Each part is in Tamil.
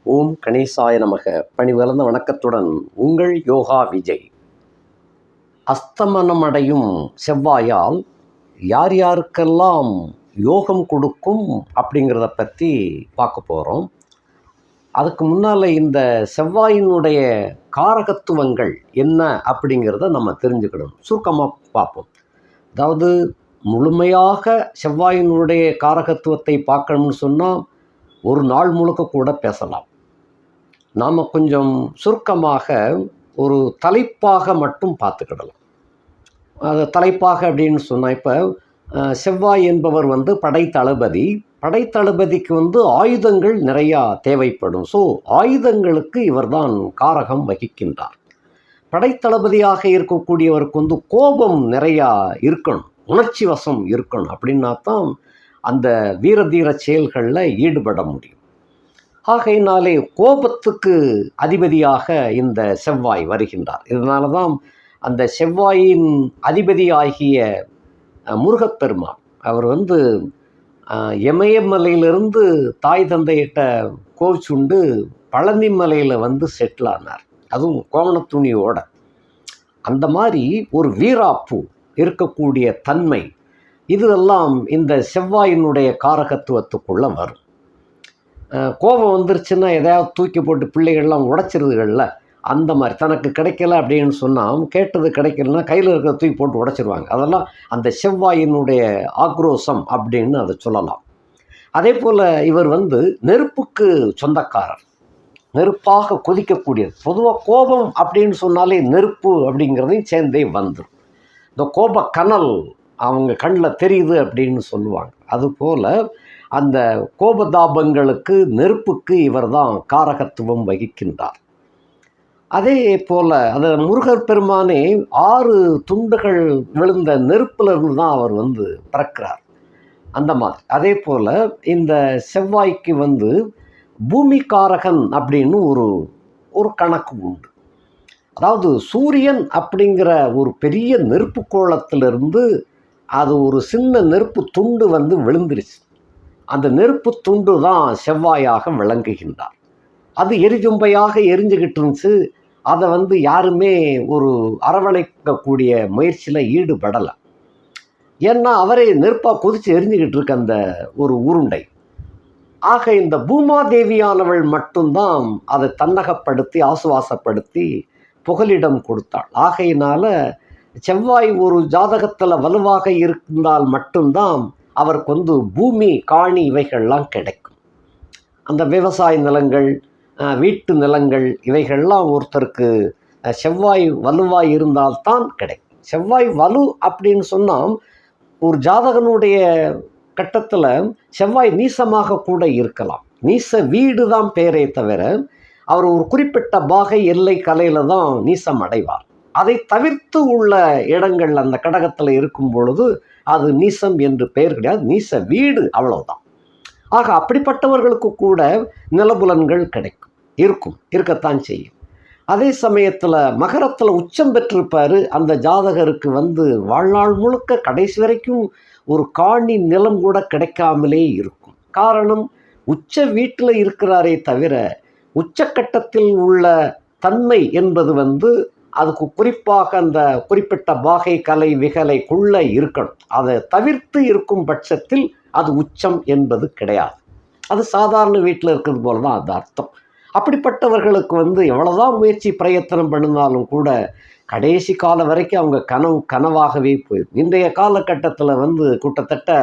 ஓம் கணேசாய நமக. பணிவளர்ந்த வணக்கத்துடன் உங்கள் யோகா விஜய். அஸ்தமனமடையும் செவ்வாயால் யார் யாருக்கெல்லாம் யோகம் கொடுக்கும் அப்படிங்கிறத பற்றி பார்க்க போகிறோம். அதுக்கு முன்னால் இந்த செவ்வாயினுடைய காரகத்துவங்கள் என்ன அப்படிங்கிறத நம்ம தெரிஞ்சுக்கணும். சுருக்கமாக பார்ப்போம். அதாவது முழுமையாக செவ்வாயினுடைய காரகத்துவத்தை பார்க்கணும்னு சொன்னால் ஒரு நாள் முழுக்க கூட பேசலாம். நாம் கொஞ்சம் சுருக்கமாக ஒரு தலைப்பாக மட்டும் பார்த்துக்கிடலாம். அது தலைப்பாக அப்படின்னு சொன்னால், இப்போ செவ்வாய் என்பவர் படைத்தளபதி. படைத்தளபதிக்கு ஆயுதங்கள் நிறையா தேவைப்படும். ஸோ ஆயுதங்களுக்கு இவர்தான் காரகம் வகிக்கின்றார். படைத்தளபதியாக இருக்கக்கூடியவருக்கு கோபம் நிறையா இருக்கணும், உணர்ச்சி வசம் இருக்கணும். அப்படின்னா தான் அந்த வீரதீர செயல்களில் ஈடுபட முடியும். ஆகையினாலே கோபத்துக்கு அதிபதியாக இந்த செவ்வாய் வருகின்றார். இதனால தான் அந்த செவ்வாயின் அதிபதியாகிய முருகப்பெருமான் அவர் இமயமலையிலிருந்து தாய் தந்தையிட்ட கோவிச்சுண்டு பழனி மலையில் செட்டில் ஆனார். அதுவும் கோவணத்துணியோட. அந்த மாதிரி ஒரு வீராப்பு இருக்கக்கூடிய தன்மை இதெல்லாம் இந்த செவ்வாயினுடைய காரகத்துவத்துக்குள்ளே வரும். கோபம் வந்துருச்சுன்னா எதையாவது தூக்கி போட்டு பிள்ளைகள்லாம் உடைச்சிருதுகள்ல, அந்த மாதிரி தனக்கு கிடைக்கல அப்படின்னு சொன்னால், கேட்டது கிடைக்கலன்னா கையில் இருக்கிறத தூக்கி போட்டு உடைச்சிருவாங்க. அதெல்லாம் அந்த செவ்வாயினுடைய ஆக்ரோஷம் அப்படின்னு அதை சொல்லலாம். அதே போல் இவர் நெருப்புக்கு சொந்தக்காரர், நெருப்பாக கொதிக்கக்கூடியது. பொதுவாக கோபம் அப்படின்னு சொன்னாலே நெருப்பு அப்படிங்கிறதையும் சேர்ந்தே வந்துடும். இந்த கோப கனல் அவங்க கண்ணில் தெரியுது அப்படின்னு சொல்லுவாங்க. அதுபோல் அந்த கோபதாபங்களுக்கு நெருப்புக்கு இவர் தான் காரகத்துவம் வகிக்கின்றார். அதே போல் அந்த முருகர் பெருமானே 6 துண்டுகள் விழுந்த நெருப்பிலிருந்து தான் அவர் பிறக்கிறார். அந்த மாதிரி. அதே போல் இந்த செவ்வாய்க்கு பூமி காரகன் அப்படின்னு ஒரு கணக்கு உண்டு. அதாவது சூரியன் அப்படிங்கிற ஒரு பெரிய நெருப்பு கோளத்திலிருந்து அது ஒரு சின்ன நெருப்பு துண்டு விழுந்துருச்சு. அந்த நெருப்பு துண்டு தான் செவ்வாயாக விளங்குகின்றார். அது எரிஜும்பையாக எரிஞ்சுக்கிட்டு இருந்துச்சு. அதை யாருமே ஒரு அரவணைக்கக்கூடிய முயற்சியில் ஈடுபடலை. ஏன்னா அவரே நெருப்பாக கொதித்து எரிஞ்சுக்கிட்டு இருக்க அந்த ஒரு உருண்டை. ஆக இந்த பூமாதேவியானவள் மட்டும்தான் அதை தன்னகப்படுத்தி ஆசுவாசப்படுத்தி புகலிடம் கொடுத்தாள். ஆகையினால செவ்வாய் ஒரு ஜாதகத்தில் வலுவாக இருந்தால் மட்டும்தான் அவருக்கு பூமி காணி இவைகள்லாம் கிடைக்கும். அந்த விவசாய நிலங்கள், வீட்டு நிலங்கள் இவைகள்லாம் ஒருத்தருக்கு செவ்வாய் வலுவாய் இருந்தால்தான் கிடைக்கும். செவ்வாய் வலு அப்படின்னு சொன்னால் ஒரு ஜாதகனுடைய கட்டத்தில் செவ்வாய் நீசமாக கூட இருக்கலாம். நீச வீடு தான் பேரே தவிர அவர் ஒரு குறிப்பிட்ட பாகை எல்லை கலையில் தான் நீசம் அடைவார். அதை தவிர்த்து உள்ள இடங்கள் அந்த கடகத்தில் இருக்கும் பொழுது அது நீசம் என்று பெயர் கிடையாது, நீச வீடு, அவ்வளவுதான். ஆக அப்படிப்பட்டவர்களுக்கு கூட நிலபுலன்கள் இருக்கத்தான் செய்யும். அதே சமயத்தில் மகரத்தில் உச்சம் பெற்றிருப்பார் அந்த ஜாதகருக்கு வாழ்நாள் முழுக்க கடைசி வரைக்கும் ஒரு காணி நிலம் கூட கிடைக்காமலே இருக்கும். காரணம், உச்ச வீட்டில் இருக்கிறாரே தவிர உச்சக்கட்டத்தில் உள்ள தன்மை என்பது அதுக்கு குறிப்பாக அந்த குறிப்பிட்ட பாகை கலை விகலைக்குள்ளே இருக்கணும். அதை தவிர்த்து இருக்கும் பட்சத்தில் அது உச்சம் என்பது கிடையாது. அது சாதாரண வீட்டில் இருக்கிறது போல தான் அது அர்த்தம். அப்படிப்பட்டவர்களுக்கு எவ்வளோதான் முயற்சி பிரயத்தனம் பண்ணினாலும் கூட கடைசி காலம் வரைக்கும் அவங்க கனவாகவே போயிடும். இன்றைய காலகட்டத்தில் கிட்டத்தட்ட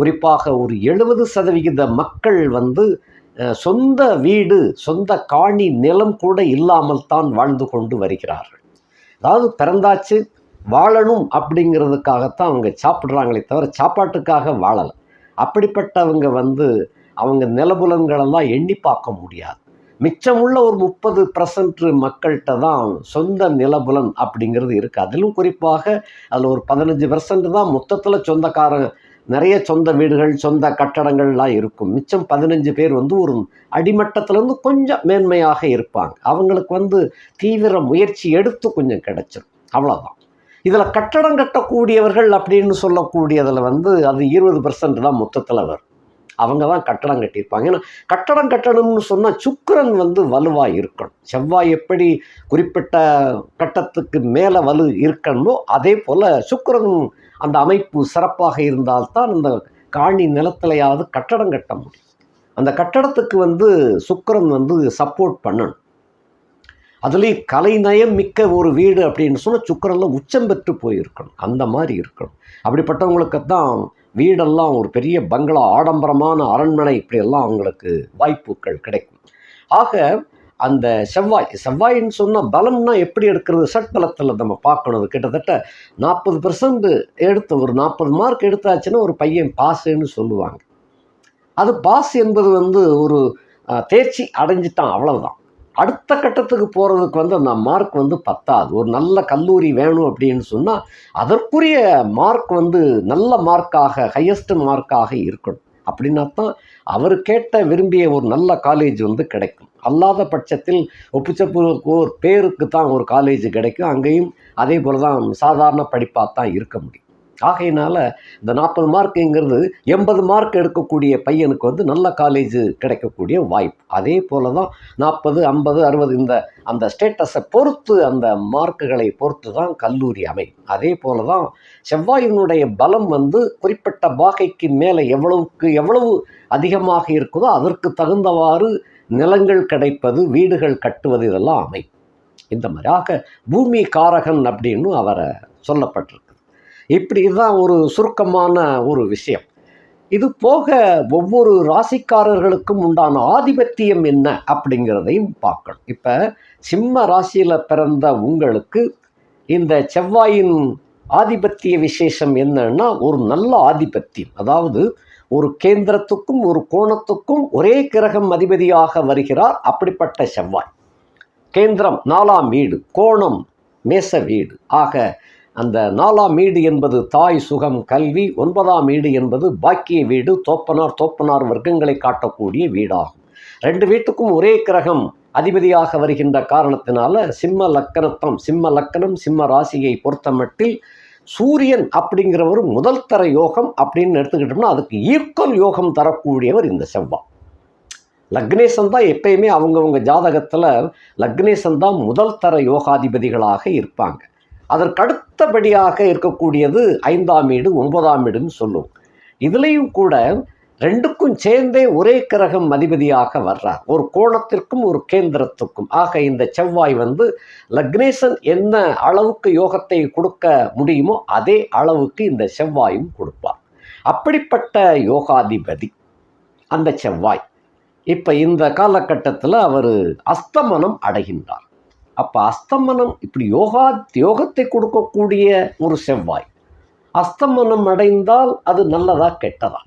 குறிப்பாக ஒரு 70% மக்கள் சொந்த வீடு, சொந்த காணி நிலம் கூட இல்லாமல் தான் வாழ்ந்து கொண்டு வருகிறார்கள். அதாவது பிறந்தாச்சு வாழணும் அப்படிங்கிறதுக்காகத்தான் அவங்க சாப்பிட்றாங்களே தவிர சாப்பாட்டுக்காக வாழலை. அப்படிப்பட்டவங்க அவங்க நிலபுலன்களெல்லாம் எண்ணி பார்க்க முடியாது. மிச்சமுள்ள ஒரு 30% மக்கள்கிட்ட தான் சொந்த நிலபுலன் அப்படிங்கிறது இருக்குது. அதிலும் குறிப்பாக அதில் ஒரு 15% தான் மொத்தத்தில் சொந்தக்காரங்க, நிறைய சொந்த வீடுகள், சொந்த கட்டடங்கள்லாம் இருக்கும். மிச்சம் 15 பேர் ஒரு அடிமட்டத்திலேருந்து கொஞ்சம் மேன்மையாக இருப்பாங்க. அவங்களுக்கு தீவிர முயற்சி எடுத்து கொஞ்சம் கிடைச்சிடும், அவ்வளோதான். இதில் கட்டடம் கட்டக்கூடியவர்கள் அப்படின்னு சொல்லக்கூடியதில் அது 20% தான் மொத்தத்தில் வரும். அவங்க தான் கட்டடம் கட்டியிருப்பாங்க. ஏன்னா கட்டடம் கட்டணும்னு சொன்னால் சுக்கிரன் வந்து வலுவாக இருக்கணும். செவ்வாய் எப்படி குறிப்பிட்ட கட்டத்துக்கு மேலே வலு இருக்கணுமோ அதே போல் சுக்கிரனும் அந்த அமைப்பு சிறப்பாக இருந்தால்தான் அந்த காணி நிலத்திலையாவது கட்டடம் கட்ட முடியும். அந்த கட்டடத்துக்கு வந்து சுக்கிரன் வந்து சப்போர்ட் பண்ணணும். அதுலேயும் கலைநயம் மிக்க ஒரு வீடு அப்படின்னு சொன்னால் சுக்கிரனில் உச்சம் பெற்று போயிருக்கணும். அந்த மாதிரி இருக்கணும். அப்படிப்பட்டவங்களுக்கு தான் வீடெல்லாம் ஒரு பெரிய பங்களா, ஆடம்பரமான அரண்மனை, இப்படியெல்லாம் அவங்களுக்கு வாய்ப்புகள் கிடைக்கும். ஆக அந்த செவ்வாயின்னு சொன்னால் பலம்னா எப்படி எடுக்கிறது? சட்பலத்தில் நம்ம பார்க்கணும். கிட்டத்தட்ட 40% எடுத்து ஒரு 40 மார்க் எடுத்தாச்சுன்னா ஒரு பையன் பாஸுன்னு சொல்லுவாங்க. அது பாஸ் என்பது வந்து ஒரு தேர்ச்சி அடைஞ்சிட்டான், அவ்வளவுதான். அடுத்த கட்டத்துக்கு போகிறதுக்கு வந்து அந்த மார்க் வந்து பத்தாது. ஒரு நல்ல கல்லூரி வேணும் அப்படின்னு சொன்னால் அதற்குரிய மார்க் வந்து நல்ல மார்க்காக, ஹையஸ்ட் மார்க்காக இருக்கணும். அப்படின்னா தான் அவர் கேட்ட விரும்பிய ஒரு நல்ல காலேஜ் வந்து கிடைக்கும். அல்லாத பட்சத்தில் ஒப்புச்சப்பு ஒரு பேருக்கு தான் ஒரு காலேஜ் கிடைக்கும். அங்கேயும் அதே போல் தான் சாதாரண படிப்பாக தான் இருக்க முடியும். ஆகையினால இந்த 40 மார்க்குங்கிறது 80 மார்க் எடுக்கக்கூடிய பையனுக்கு வந்து நல்ல காலேஜ் கிடைக்கக்கூடிய வாய்ப்பு. அதே போல் தான் 40, 50, 60 இந்த அந்த ஸ்டேட்டஸை பொறுத்து, அந்த மார்க்குகளை பொறுத்து தான் கல்லூரி அமையும். அதே போல் தான் செவ்வாயினுடைய பலம் வந்து குறிப்பிட்ட பாகைக்கு மேலே எவ்வளவு அதிகமாக இருக்குதோ அதற்கு தகுந்தவாறு நிலங்கள் கிடைப்பது, வீடுகள் கட்டுவது, இதெல்லாம் அமையும். இந்த மாதிரியாக பூமி காரகன் அப்படின்னு அவரை சொல்லப்பட்டிருக்கு. இப்படி இதுதான் ஒரு சுருக்கமான ஒரு விஷயம். இது போக ஒவ்வொரு ராசிக்காரர்களுக்கும் உண்டான ஆதிபத்தியம் என்ன அப்படிங்கிறதையும் பார்க்கணும். இப்போ சிம்ம ராசியில் பிறந்த உங்களுக்கு இந்த செவ்வாயின் ஆதிபத்திய விசேஷம் என்னன்னா, ஒரு நல்ல ஆதிபத்தியம். அதாவது ஒரு கேந்திரத்துக்கும் ஒரு கோணத்துக்கும் ஒரே கிரகம் அதிபதியாக வருகிறார். அப்படிப்பட்ட செவ்வாய் கேந்திரம் 4ஆம் வீடு, கோணம் மேச வீடு. ஆக அந்த 4ஆம் வீடு என்பது தாய், சுகம், கல்வி. 9ஆம் வீடு என்பது பாக்கிய வீடு, தோப்பனார் வர்க்கங்களை காட்டக்கூடிய வீடாகும். 2 வீட்டுக்கும் ஒரே கிரகம் அதிபதியாக வருகின்ற காரணத்தினால சிம்ம லக்கணம் சிம்ம ராசியை பொறுத்தமட்டில் சூரியன் அப்படிங்கிறவர் முதல் தர யோகம் அப்படின்னு எடுத்துக்கிட்டோம்னா அதுக்கு ஈர்க்கல் யோகம் தரக்கூடியவர் இந்த செவ்வாய். லக்னேசன் தான் எப்பயுமே அவங்கவுங்க ஜாதகத்தில் லக்னேசன் தான் முதல் தர யோகாதிபதிகளாக இருப்பாங்க. அதற்கு அடுத்தபடியாக இருக்கக்கூடியது 5ஆம் வீடு, 9ஆம் வீடுன்னு சொல்லுவோம். இதுலேயும் கூட 2க்கும் சேர்ந்தே ஒரே கிரகம் அதிபதியாக வர்றார், ஒரு கோணத்திற்கும் ஒரு கேந்திரத்துக்கும். ஆக இந்த செவ்வாய் வந்து லக்னேசன் என்ன அளவுக்கு யோகத்தை கொடுக்க முடியுமோ அதே அளவுக்கு இந்த செவ்வாயும் கொடுப்பார். அப்படிப்பட்ட யோகாதிபதி அந்த செவ்வாய் இப்போ இந்த காலகட்டத்தில் அவர் அஸ்தமனம் அடைகின்றார். அப்போ அஸ்தமனம் இப்படி யோகத்தை கொடுக்கக்கூடிய ஒரு செவ்வாய் அஸ்தமனம் அடைந்தால் அது நல்லதா கெட்டதா?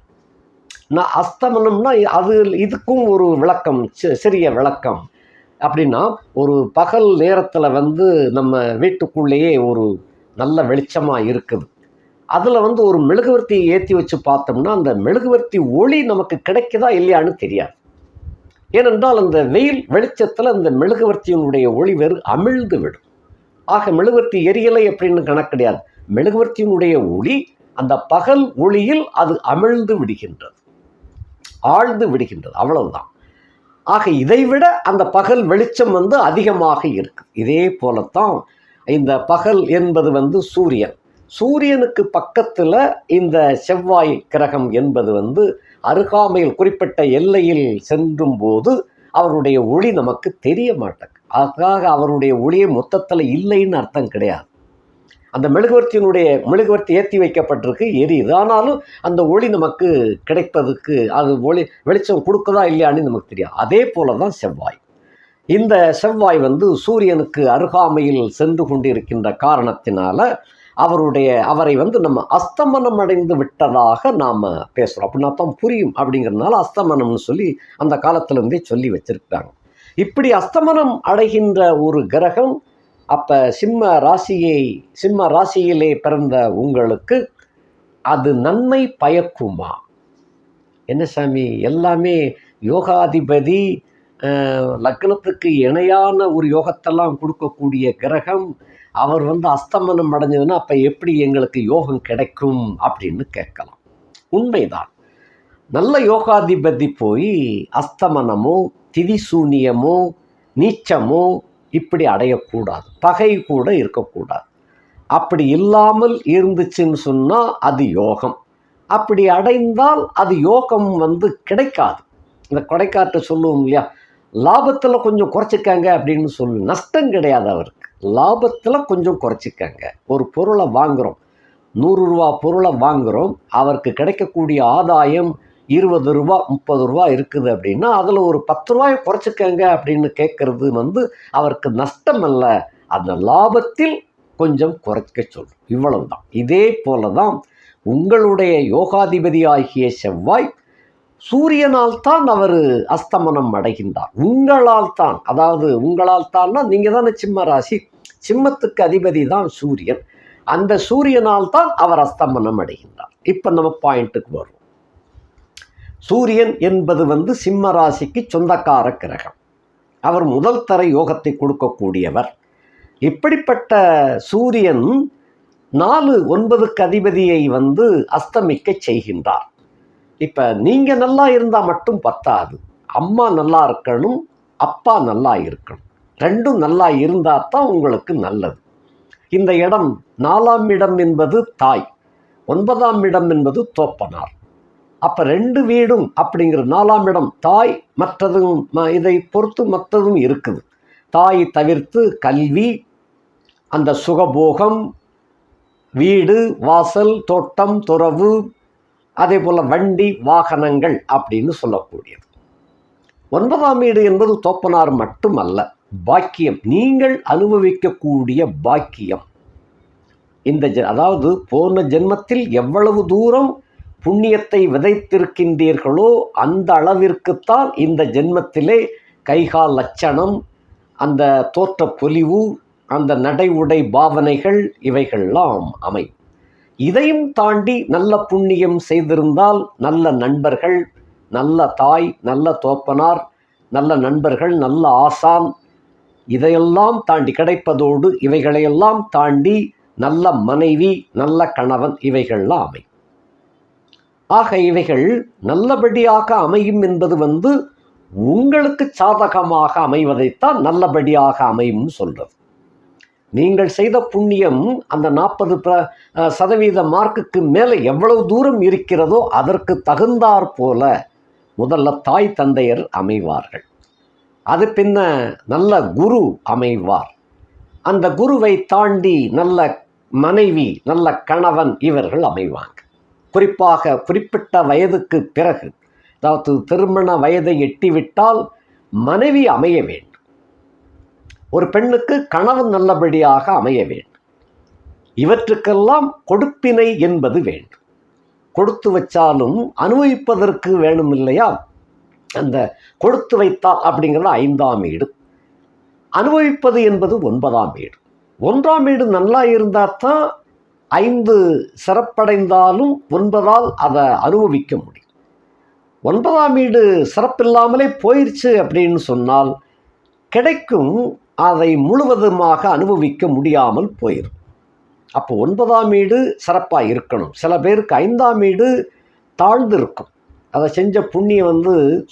நான் அஸ்தமனம்னா அது இதுக்கும் ஒரு விளக்கம், சிறிய விளக்கம். அப்படின்னா ஒரு பகல் நேரத்தில் வந்து நம்ம வீட்டுக்குள்ளேயே ஒரு நல்ல வெளிச்சமாக இருக்குது. அதில் வந்து ஒரு மெழுகுவர்த்தி ஏற்றி வச்சு பார்த்தோம்னா அந்த மெழுகுவர்த்தி ஒளி நமக்கு கிடைக்குதா இல்லையான்னு தெரியாது. ஏனென்றால் அந்த வெயில் வெளிச்சத்தில் அந்த மெழுகுவர்த்தியினுடைய ஒளி வெறு அமிழ்ந்து விடும். ஆக மெழுகுவர்த்தி எரியலை அப்படின்னு கணக்கு கிடையாது. மெழுகுவர்த்தியினுடைய ஒளி அந்த பகல் ஒளியில் அது அமிழ்ந்து விடுகின்றது, ஆழ்ந்து விடுகின்றது, அவ்வளவுதான். ஆக இதைவிட அந்த பகல் வெளிச்சம் வந்து அதிகமாக இருக்கு. இதே போலத்தான் இந்த பகல் என்பது வந்து சூரியனுக்கு பக்கத்தில் இந்த செவ்வாய் கிரகம் என்பது வந்து அருகாமையில் குறிப்பிட்ட எல்லையில் சென்றும் போது அவருடைய ஒளி நமக்கு தெரிய மாட்டேங்குது. அதுக்காக அவருடைய ஒளியை மொத்தத்தில் இல்லைன்னு அர்த்தம் கிடையாது. அந்த மெழுகுவர்த்தி ஏற்றி வைக்கப்பட்டிருக்கு, எரியுது. ஆனாலும் அந்த ஒளி நமக்கு கிடைப்பதுக்கு அது வெளிச்சம் கொடுக்குதா இல்லையான்னு நமக்கு தெரியாது. அதே போல தான் செவ்வாய். இந்த செவ்வாய் வந்து சூரியனுக்கு அருகாமையில் சென்று கொண்டிருக்கின்ற காரணத்தினால அவரை வந்து நம்ம அஸ்தமனம் அடைந்து விட்டதாக நாம் பேசுகிறோம். அப்படின்னா தான் புரியும். அப்படிங்கிறதுனால அஸ்தமனம்னு சொல்லி அந்த காலத்திலேருந்தே சொல்லி வச்சிருக்காங்க. இப்படி அஸ்தமனம் அடைகின்ற ஒரு கிரகம் அப்போ சிம்ம ராசியிலே பிறந்த உங்களுக்கு அது நன்மை பயக்குமா? என்ன சாமி, எல்லாமே யோகாதிபதி லக்னத்துக்கு இணையான ஒரு யோகத்தெல்லாம் கொடுக்கக்கூடிய கிரகம் அவர் வந்து அஸ்தமனம் அடைஞ்சதுன்னா அப்போ எப்படி எங்களுக்கு யோகம் கிடைக்கும் அப்படின்னு கேட்கலாம். உண்மைதான். நல்ல யோகாதிபதி போய் அஸ்தமனமோ திதிசூனியமோ நீச்சமோ இப்படி அடையக்கூடாது, பகை கூட இருக்கக்கூடாது. அப்படி இல்லாமல் இருந்துச்சுன்னு சொன்னால் அது யோகம். அப்படி அடைந்தால் அது யோகம் கிடைக்காது. இந்த கொடைக்காற்று சொல்லுவோம் இல்லையா, லாபத்தில் கொஞ்சம் குறைச்சிக்கங்க அப்படின்னு சொல்லு, நஷ்டம் கிடையாது அவருக்கு. லாபத்தில் கொஞ்சம் குறைச்சிக்கங்க. ஒரு பொருளை வாங்குகிறோம், 100 ரூபா பொருளை வாங்குகிறோம், அவருக்கு கிடைக்கக்கூடிய ஆதாயம் 20 ரூபா 30 ரூபா இருக்குது அப்படின்னா அதில் ஒரு 10 ரூபாயை குறைச்சிக்கங்க அப்படின்னு கேட்கறது அவருக்கு நஷ்டம் அல்ல, அந்த லாபத்தில் கொஞ்சம் குறைக்க சொல்லும். இவ்வளவுதான். இதே போல தான் உங்களுடைய யோகாதிபதி ஆகிய செவ்வாய் சூரியனால் தான் அவர் அஸ்தமனம் அடைகின்றார். உங்களால் தான், அதாவது உங்களால் தான்னா நீங்கள் தானே சிம்ம ராசி, சிம்மத்துக்கு அதிபதி தான் சூரியன். அந்த சூரியனால் தான் அவர் அஸ்தமனம் அடைகின்றார். இப்போ நம்ம பாயிண்ட்டுக்கு வரும். சூரியன் என்பது சிம்ம ராசிக்கு சொந்தக்கார கிரகம். அவர் முதல் தர யோகத்தை கொடுக்கக்கூடியவர். இப்படிப்பட்ட சூரியன் 4-9க்கு அதிபதியை அஸ்தமிக்க செய்கின்றார். இப்போ நீங்கள் நல்லா இருந்தால் மட்டும் பத்தாது, அம்மா நல்லா இருக்கணும், அப்பா நல்லா இருக்கணும், ரெண்டும் நல்லா இருந்தால் தான் உங்களுக்கு நல்லது. இந்த இடம் 4ஆம் இடம் என்பது தாய், 9ஆம் இடம் என்பது தோப்பனார். அப்போ 2 வீடும் அப்படிங்கிற 4ஆம் இடம் தாய், மற்றதும் இதை பொறுத்து மற்றதும் இருக்குது. தாய் தவிர்த்து கல்வி, அந்த சுகபோகம், வீடு வாசல் தோட்டம் துறவு, அதே போல் வண்டி வாகனங்கள் அப்படின்னு சொல்லக்கூடியது. 9ஆம் வீடு என்பது தோப்பனார் மட்டுமல்ல, பாக்கியம், நீங்கள் அனுபவிக்கக்கூடிய பாக்கியம். இந்த அதாவது போன ஜென்மத்தில் எவ்வளவு தூரம் புண்ணியத்தை விதைத்திருக்கின்றீர்களோ அந்த அளவிற்குத்தான் இந்த ஜென்மத்திலே கைகால் லட்சணம், அந்த தோற்ற பொலிவு, அந்த நடை உடை பாவனைகள் இவைகள்லாம் அமையும். இதையும் தாண்டி நல்ல புண்ணியம் செய்திருந்தால் நல்ல நண்பர்கள், நல்ல தாய், நல்ல தோப்பனார், நல்ல நண்பர்கள், நல்ல ஆசான், இதையெல்லாம் தாண்டி கிடைப்பதோடு இவைகளையெல்லாம் தாண்டி நல்ல மனைவி, நல்ல கணவன், இவைகள்லாம் அமையும். ஆக இவைகள் நல்லபடியாக அமையும் என்பது உங்களுக்கு சாதகமாக அமைவதைத்தான் நல்லபடியாக அமையும் சொல்றது. நீங்கள் செய்த புண்ணியம் அந்த 40% மார்க்குக்கு மேலே எவ்வளவு தூரம் இருக்கிறதோ அதற்கு தகுந்தாற் போல முதல்ல தாய் தந்தையர் அமைவார்கள். அது பின்ன நல்ல குரு அமைவார். அந்த குருவை தாண்டி நல்ல மனைவி, நல்ல கணவன், இவர்கள் அமைவாங்க. குறிப்பாக குறிப்பிட்ட வயதுக்கு பிறகு, அதாவது திருமண வயதை எட்டிவிட்டால் மனைவி அமைய வேண்டும். ஒரு பெண்ணுக்கு கணவன் நல்லபடியாக அமைய வேண்டும். இவற்றுக்கெல்லாம் கொடுப்பினை என்பது வேண்டும். கொடுத்து வச்சாலும் அனுபவிப்பதற்கு வேணும் இல்லையா? அந்த கொடுத்து வைத்தால் அப்படிங்கிறது 5ஆம் வீடு, அனுபவிப்பது என்பது 9ஆம் வீடு. 1ஆம் வீடு நல்லா இருந்தால் தான் 5 சிறப்படைந்தாலும் 9ஆல் அதை அனுபவிக்க முடியும். 9ஆம் வீடு சிறப்பில்லாமலே போயிடுச்சு அப்படின்னு சொன்னால் கிடைக்கும், அதை முழுவதுமாக அனுபவிக்க முடியாமல் போயிடும். அப்போ 9ஆம் வீடு சிறப்பாக இருக்கணும். சில பேருக்கு 5ஆம் வீடு தாழ்ந்து இருக்கும், அதை செஞ்ச புண்ணியம்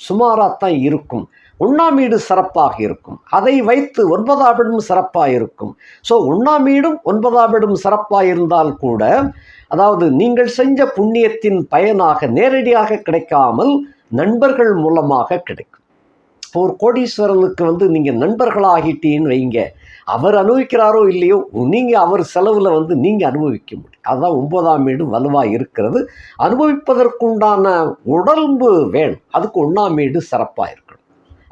சுமாராகத்தான் இருக்கும். 1ஆம் வீடு சிறப்பாக இருக்கும், அதை வைத்து 9ஆம் வீடும் சிறப்பாக இருக்கும். ஸோ 1ஆம் வீடும் 9ஆம் வீடும் சிறப்பாக இருந்தால் கூட, அதாவது நீங்கள் செஞ்ச புண்ணியத்தின் பயனாக நேரடியாக கிடைக்காமல் நண்பர்கள் மூலமாக கிடைக்கும். இப்போ ஒரு கோடீஸ்வரனுக்கு நீங்கள் நண்பர்களாகிட்டீன்னு வைங்க, அவர் அனுபவிக்கிறாரோ இல்லையோ, நீங்கள் அவர் செலவில் நீங்கள் அனுபவிக்க முடியும். அதுதான் 9ஆம் வீடு வலுவாக இருக்கிறது. அனுபவிப்பதற்குண்டான உடம்பு வேணும், அதுக்கு 1ஆம் வீடு சிறப்பாக இருக்கணும்.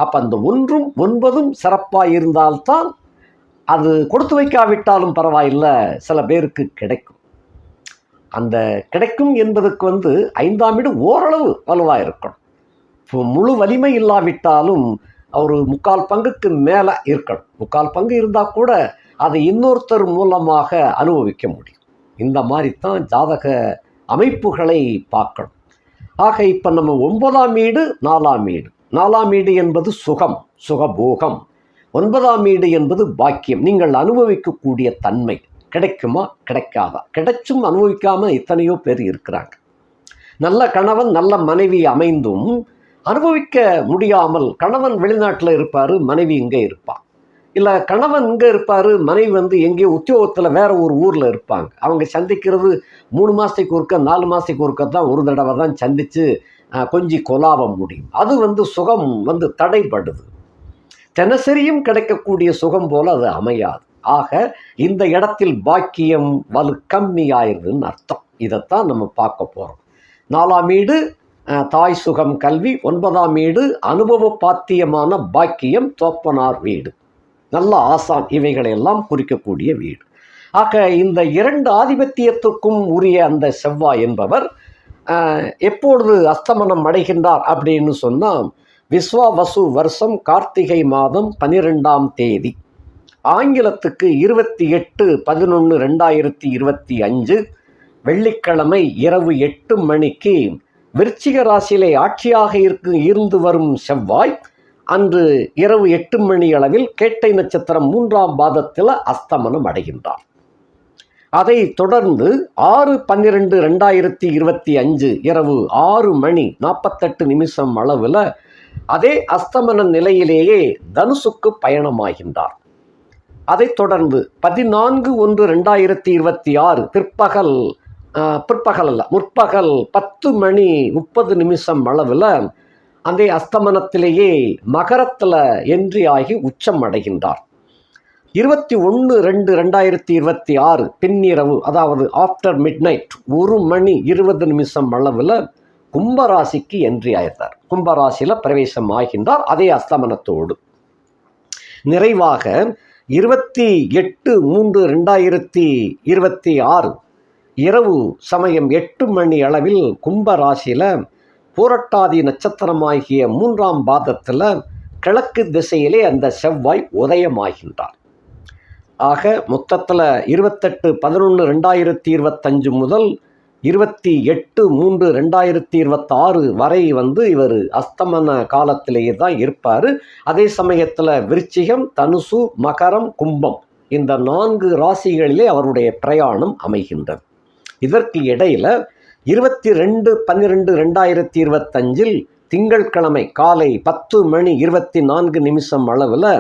அப்போ அந்த 1ம் 9ம் சிறப்பாக இருந்தால்தான் அது கொடுத்து வைக்காவிட்டாலும் பரவாயில்லை, சில பேருக்கு கிடைக்கும். அந்த கிடைக்கும் என்பதுக்கு 5ஆம் வீடு ஓரளவு வலுவாக இருக்கணும். இப்போ முழு வலிமை இல்லாவிட்டாலும் ஒரு 3/4 பங்குக்கு மேலே இருக்கணும். 3/4 பங்கு இருந்தால் கூட அதை இன்னொருத்தர் மூலமாக அனுபவிக்க முடியும். இந்த மாதிரி தான் ஜாதக அமைப்புகளை பார்க்கணும். ஆக இப்போ நம்ம 9ஆம் வீடு 4ஆம் வீடு, 4ஆம் வீடு என்பது சுகம், சுகபோகம். 9ஆம் வீடு என்பது பாக்கியம், நீங்கள் அனுபவிக்கக்கூடிய தன்மை. கிடைக்குமா கிடைக்காதா? கிடைச்சும் அனுபவிக்காமல் எத்தனையோ பேர் இருக்கிறாங்க. நல்ல கணவன் நல்ல மனைவி அமைந்தும் அனுபவிக்க முடியாமல், கணவன் வெளிநாட்டில் இருப்பார், மனைவி இங்கே இருப்பாள். இல்லை கணவன் இங்கே இருப்பார், மனைவி எங்கேயோ உத்தியோகத்தில் வேற ஒரு ஊரில் இருப்பாங்க. அவங்க சந்திக்கிறது 3 மாதத்துக்கு ஒருக்க 4 மாதத்துக்கு ஒருக்க தான், ஒரு தடவை தான் சந்தித்து கொஞ்சம் கொலாவ முடியும். அது சுகம் தடைப்படுது. தினசரியும் கிடைக்கக்கூடிய சுகம் போல அது அமையாது. ஆக இந்த இடத்தில் பாக்கியம் கம்மியாயிருதுன்னு அர்த்தம். இதைத்தான் நம்ம பார்க்க போகிறோம். 4ஆம் வீடு தாய் சுகம் கல்வி, 9ஆம் வீடு அனுபவ பாத்தியமான பாக்கியம் தோப்பனார் வீடு, நல்ல ஆசான், இவைகளையெல்லாம் குறிக்கக்கூடிய வீடு. ஆக இந்த 2 ஆதிபத்தியத்துக்கும் உரிய அந்த செவ்வாய் என்பவர் எப்பொழுது அஸ்தமனம் அடைகின்றார் அப்படின்னு சொன்னால், விஸ்வாவசு வருஷம் கார்த்திகை மாதம் 12ஆம் தேதி, ஆங்கிலத்துக்கு 28/11/2025 வெள்ளிக்கிழமை இரவு 8 மணிக்கு விருச்சிக ராசியிலே ஆட்சியாக இருந்து வரும் செவ்வாய் அன்று இரவு 8 மணி அளவில் கேட்டை நட்சத்திரம் 3ஆம் பாதத்தில் அஸ்தமனம் அடைகின்றார். அதை தொடர்ந்து 6/12/2025 இரவு 6:48 அளவில் அதே அஸ்தமன நிலையிலேயே தனுசுக்கு பயணமாகின்றார். அதை தொடர்ந்து 14/1/2026 முற்பகல் 10:30 அளவில் அதே அஸ்தமனத்திலேயே மகரத்தில் என்ட்ரி ஆகி உச்சம் அடைகின்றார். 21/2/2026 பின்னிரவு, அதாவது ஆஃப்டர் மிட்நைட் 1:20 அளவில் கும்பராசிக்கு என்ட்ரி ஆயிருந்தார். கும்பராசியில் பிரவேசம் ஆகின்றார் அதே அஸ்தமனத்தோடு. நிறைவாக 28/3/2026 இரவு சமயம் 8 மணி அளவில் கும்பராசியில் பூரட்டாதி நட்சத்திரமாகிய 3ஆம் பாதத்தில் கிழக்கு திசையிலே அந்த செவ்வாய் உதயமாகின்றார். ஆக மொத்தத்தில் 28/11/2025 முதல் 28/3/2026 வரை இவர் அஸ்தமன காலத்திலேயே தான் இருப்பார். அதே சமயத்தில் விருச்சிகம், தனுசு, மகரம், கும்பம் இந்த 4 ராசிகளிலே அவருடைய பிரயாணம் அமைகின்றது. இதற்கு இடையில் 22/12/2025 திங்கட்கிழமை காலை 10:24 அளவில்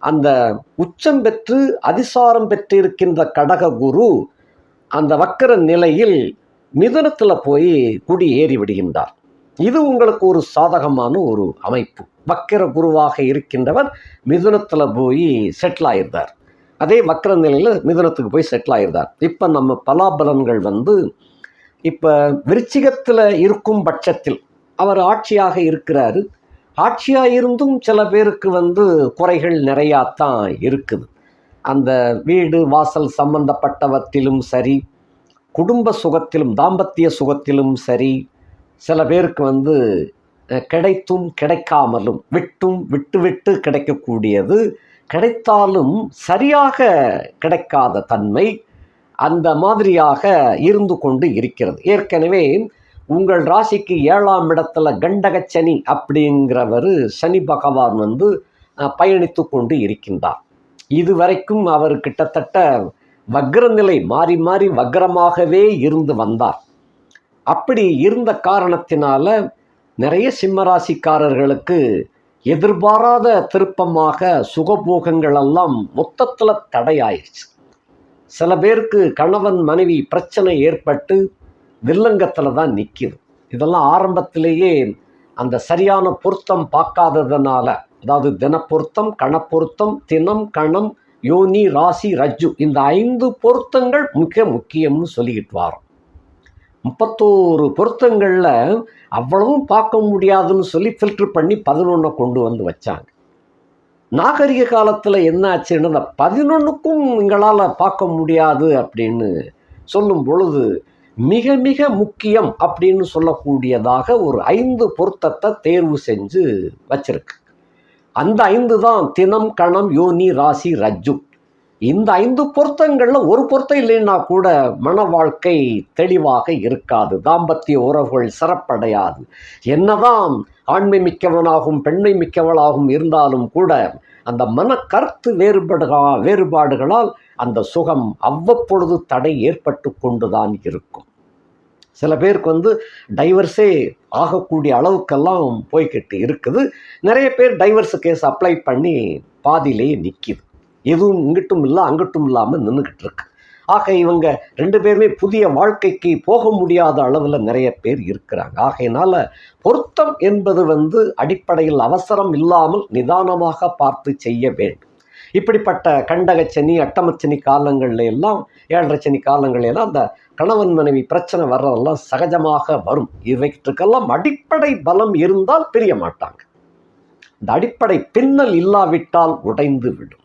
அந்த உச்சம் பெற்று அதிசாரம் பெற்றிருக்கின்ற கடக குரு அந்த வக்கர நிலையில் மிதுனத்தில் போய் குடி ஏறி விடுகின்றார். இது உங்களுக்கு ஒரு சாதகமான ஒரு அமைப்பு. வக்கர குருவாக இருக்கின்றவர் மிதுனத்தில் போய் செட்டில் ஆயிருந்தார். அதே வக்கர நிலையில் மிதுனத்துக்கு போய் செட்டில் ஆயிருந்தார். இப்போ நம்ம பலாபலன்கள் இப்போ விருச்சிகத்தில் இருக்கும் பட்சத்தில் அவர் ஆட்சியாக இருக்கிறாரு. ஆட்சியாக இருந்தும் சில பேருக்கு குறைகள் நிறையாத்தான் இருக்குது. அந்த வீடு வாசல் சம்பந்தப்பட்டவற்றிலும் சரி, குடும்ப சுகத்திலும் தாம்பத்திய சுகத்திலும் சரி, சில பேருக்கு கிடைத்தும் கிடைக்காமலும் விட்டு கிடைக்கக்கூடியது, கிடைத்தாலும் சரியாக கிடைக்காத தன்மை அந்த மாதிரியாக இருந்து கொண்டு இருக்கிறது. ஏற்கனவே உங்கள் ராசிக்கு 7ஆம் இடத்துல கண்டகச்சனி அப்படிங்கிறவர் சனி பகவான் பயணித்து கொண்டு இருக்கின்றார். இதுவரைக்கும் அவர் கிட்டத்தட்ட வக்ரநிலை மாறி மாறி வக்ரமாகவே இருந்து வந்தார். அப்படி இருந்த காரணத்தினால நிறைய சிம்மராசிக்காரர்களுக்கு எதிர்பாராத திருப்பமாக சுகபோகங்கள் எல்லாம் மொத்தத்தில் தடையாயிடுச்சு. சில பேருக்கு கணவன் மனைவி பிரச்சனை ஏற்பட்டு வில்லங்கத்தில் தான் நிற்கிது. இதெல்லாம் ஆரம்பத்திலேயே அந்த சரியான பொருத்தம் பார்க்காததுனால, அதாவது தினப்பொருத்தம், கணப்பொருத்தம், தினம், கணம், யோனி, ராசி, ரஜ்ஜு இந்த 5 பொருத்தங்கள் மிக முக்கியம்னு சொல்லிக்கிட்டு வரோம். 31 பொருத்தங்களில் அவ்வளவும் பார்க்க முடியாதுன்னு சொல்லி ஃபில்டர் பண்ணி 11 கொண்டு வச்சாங்க. நாகரிக காலத்தில் என்ன ஆச்சுன்னு 11க்கும் எங்களால் பார்க்க முடியாது அப்படின்னு சொல்லும் பொழுது மிக மிக முக்கியம் அப்படின்னு சொல்லக்கூடியதாக ஒரு 5 பொருத்தத்தை தேர்வு செஞ்சு வச்சிருக்கு. அந்த 5 தான் தினம், கணம், யோனி, ராசி, ரஜ்ஜு. இந்த 5 பொருத்தங்களில் ஒரு பொருத்தம் இல்லைன்னா கூட மன வாழ்க்கை தெளிவாக இருக்காது, தாம்பத்திய உறவுகள் சிறப்படையாது. என்னதான் ஆண்மை மிக்கவனாகவும் பெண்மை மிக்கவளாகவும் இருந்தாலும் கூட அந்த மன கருத்து வேறுபாடுகளால் அந்த சுகம் அவ்வப்பொழுது தடை ஏற்பட்டு கொண்டுதான் இருக்கும். சில பேருக்கு வந்து டைவர்ஸே ஆகக்கூடிய அளவுக்கெல்லாம் போய்கிட்டு இருக்குது. நிறைய பேர் டைவர்ஸ் கேஸ் அப்ளை பண்ணி பாதியிலேயே நிற்கிது. எதுவும் இங்கிட்டும் இல்லை அங்கிட்டும் இல்லாமல் நின்றுக்கிட்டு இருக்கு. ஆக இவங்க 2 பேருமே புதிய வாழ்க்கைக்கு போக முடியாத அளவில் நிறைய பேர் இருக்கிறாங்க. ஆகையினால பொருத்தம் என்பது வந்து அடிப்படையில் அவசரம் இல்லாமல் நிதானமாக பார்த்து செய்ய வேண்டும். இப்படிப்பட்ட கண்டகச்சனி அட்டமச்சனி காலங்கள்ல எல்லாம் 7.5 சனி காலங்கள் எல்லாம் அந்த கணவன் மனைவி பிரச்சனை வர்றதெல்லாம் சகஜமாக வரும். இவைகளுக்கெல்லாம் அடிப்படை பலம் இருந்தால் பிரிய மாட்டாங்க. இந்த அடிப்படை பின்னல் இல்லாவிட்டால் உடைந்து விடும்.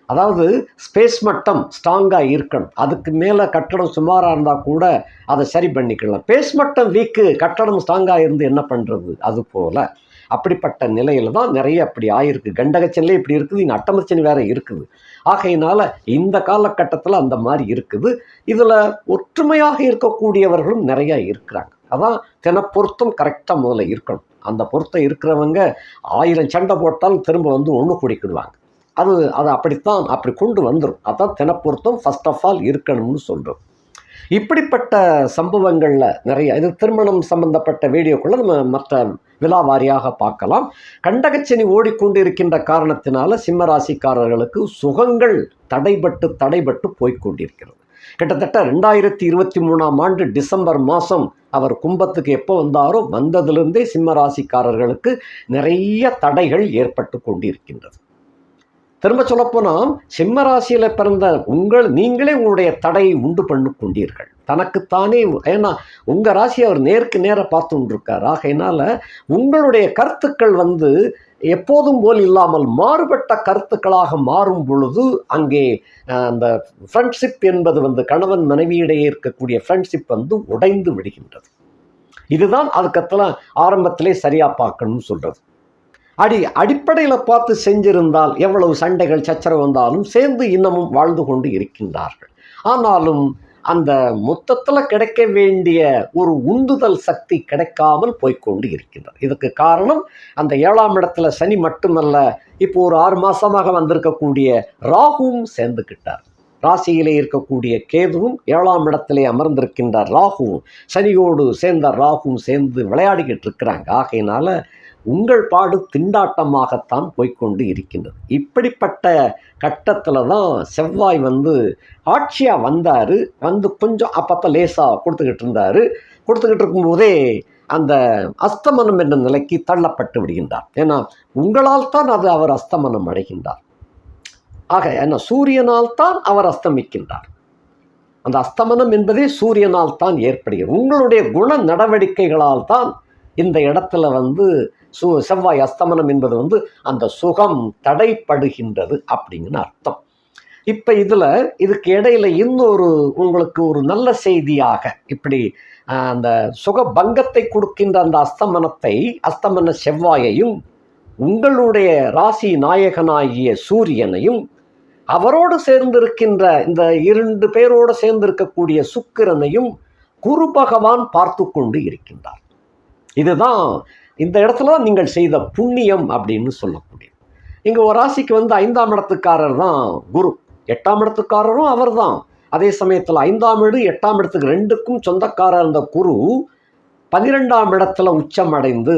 அதாவது ஸ்பேஸ் மட்டம் ஸ்ட்ராங்காக இருக்கணும். அதுக்கு மேலே கட்டடம் சுமாராக இருந்தால் கூட அதை சரி பண்ணிக்கலாம். பேஸ் மட்டம் வீக்கு, கட்டடம் ஸ்ட்ராங்காக இருந்து என்ன பண்ணுறது? அது போல் அப்படிப்பட்ட நிலையில் தான் நிறைய அப்படி ஆயிருக்கு. கண்டகச்சனிலே இப்படி இருக்குது, இங்கே அட்டமச்சனி வேறு இருக்குது. ஆகையினால இந்த காலகட்டத்தில் அந்த மாதிரி இருக்குது. இதில் ஒற்றுமையாக இருக்கக்கூடியவர்களும் நிறையா இருக்கிறாங்க. அதான் தினப்பொருத்தம் கரெக்டாக முதல்ல இருக்கணும். அந்த பொருத்தம் இருக்கிறவங்க 1000 சண்டை போட்டாலும் திரும்ப வந்து ஒன்று குடிக்கிடுவாங்க. அது அப்படித்தான் அப்படி கொண்டு வந்துடும். அதான் தினப்பொருத்தம் ஃபர்ஸ்ட் ஆஃப் ஆல் இருக்கணும்னு சொல்கிறோம். இப்படிப்பட்ட சம்பவங்களில் நிறைய இது திருமணம் சம்பந்தப்பட்ட வீடியோக்குள்ளே நம்ம மற்ற விலாவாரியாக பார்க்கலாம். கண்டகச்சனி ஓடிக்கொண்டு இருக்கின்ற காரணத்தினால சிம்மராசிக்காரர்களுக்கு சுகங்கள் தடைபட்டு போய்கொண்டிருக்கிறது. கிட்டத்தட்ட 2023ஆம் ஆண்டு டிசம்பர் மாதம் அவர் கும்பத்துக்கு எப்போ வந்தாரோ வந்ததிலிருந்தே சிம்மராசிக்காரர்களுக்கு நிறைய தடைகள் ஏற்பட்டு கொண்டிருக்கின்றது. திரும்ப சொல்லப்போனால் சிம்மராசியில் பிறந்த நீங்களே உங்களுடைய தடையை உண்டு பண்ணி கொண்டீர்கள் தனக்குத்தானே. ஏன்னா உங்கள் ராசி அவர் நேருக்கு நேராக பார்த்து கொண்டிருக்கார். ஆகையினால உங்களுடைய கருத்துக்கள் வந்து எப்போதும் போல் இல்லாமல் மாறுபட்ட கருத்துக்களாக மாறும் பொழுது அங்கே அந்த ஃப்ரெண்ட்ஷிப் என்பது வந்து கணவன் மனைவியிடையே இருக்கக்கூடிய ஃப்ரெண்ட்ஷிப் வந்து உடைந்து விடுகின்றது. இதுதான் அதுக்கெல்லாம் ஆரம்பத்திலே சரியாக பார்க்கணும்னு சொல்கிறது. அடிப்படையில் பார்த்து செஞ்சிருந்தால் எவ்வளவு சண்டைகள் சச்சரவு வந்தாலும் சேர்ந்து இன்னமும் வாழ்ந்து கொண்டு இருக்கின்றார்கள். ஆனாலும் அந்த மொத்தத்தில் கிடைக்க வேண்டிய ஒரு உந்துதல் சக்தி கிடைக்காமல் போய்கொண்டு இருக்கின்றது. இதுக்கு காரணம் அந்த 7ஆம் இடத்துல சனி மட்டுமல்ல, இப்போ ஒரு 6 மாதமாக வந்திருக்கக்கூடிய ராகுவும் சேர்ந்துக்கிட்டார். ராசியிலே இருக்கக்கூடிய கேதுவும் 7ஆம் இடத்திலே அமர்ந்திருக்கின்றார். ராகுவும் சனியோடு சேர்ந்த ராகுவும் சேர்ந்து விளையாடிக்கிட்டு இருக்கிறாங்க. ஆகையினால உங்கள் பாடு திண்டாட்டமாகத்தான் போய்கொண்டு இருக்கின்றது. இப்படிப்பட்ட கட்டத்தில் தான் செவ்வாய் வந்து ஆட்சியாக வந்தார். வந்து கொஞ்சம் அப்பப்போ லேசாக கொடுத்துக்கிட்டு இருக்கும்போதே அந்த அஸ்தமனம் என்ற நிலைக்கு தள்ளப்பட்டு விடுகின்றார். ஏன்னா உங்களால் தான் அவர் அஸ்தமனம் அடைகின்றார். ஆக ஏன்னா சூரியனால் தான் அவர் அஸ்தமிக்கின்றார். அந்த அஸ்தமனம் என்பதே சூரியனால் தான் ஏற்படுகிறது. உங்களுடைய குண நடவடிக்கைகளால் தான் இந்த இடத்துல வந்து செவ்வாய் அஸ்தமனம் என்பது வந்து அந்த சுகம் தடைப்படுகின்றது அப்படிங்கிற அர்த்தம். இப்போ இதுக்கு இடையில இன்னொரு உங்களுக்கு ஒரு நல்ல செய்தியாக இப்படி அந்த சுக பங்கத்தை கொடுக்கின்ற அந்த அஸ்தமன செவ்வாயையும் உங்களுடைய ராசி நாயகனாகிய சூரியனையும் அவரோடு சேர்ந்திருக்கின்ற இந்த 2 பேரோடு சேர்ந்திருக்கக்கூடிய சுக்கிரனையும் குரு பகவான் பார்த்து கொண்டு இருக்கின்றார். இதுதான் இந்த இடத்துல நீங்கள் செய்த புண்ணியம் அப்படின்னு சொல்லக்கூடியது. இங்கே ஒரு ராசிக்கு வந்து 5ஆம் இடத்துக்காரர் தான் குரு, 8ஆம் இடத்துக்காரரும் அவர் தான். அதே சமயத்தில் 5ஆம் வீடு 8ஆம் இடத்துக்கு 2க்கும் சொந்தக்காரர் இருந்த குரு 12ஆம் இடத்துல உச்சமடைந்து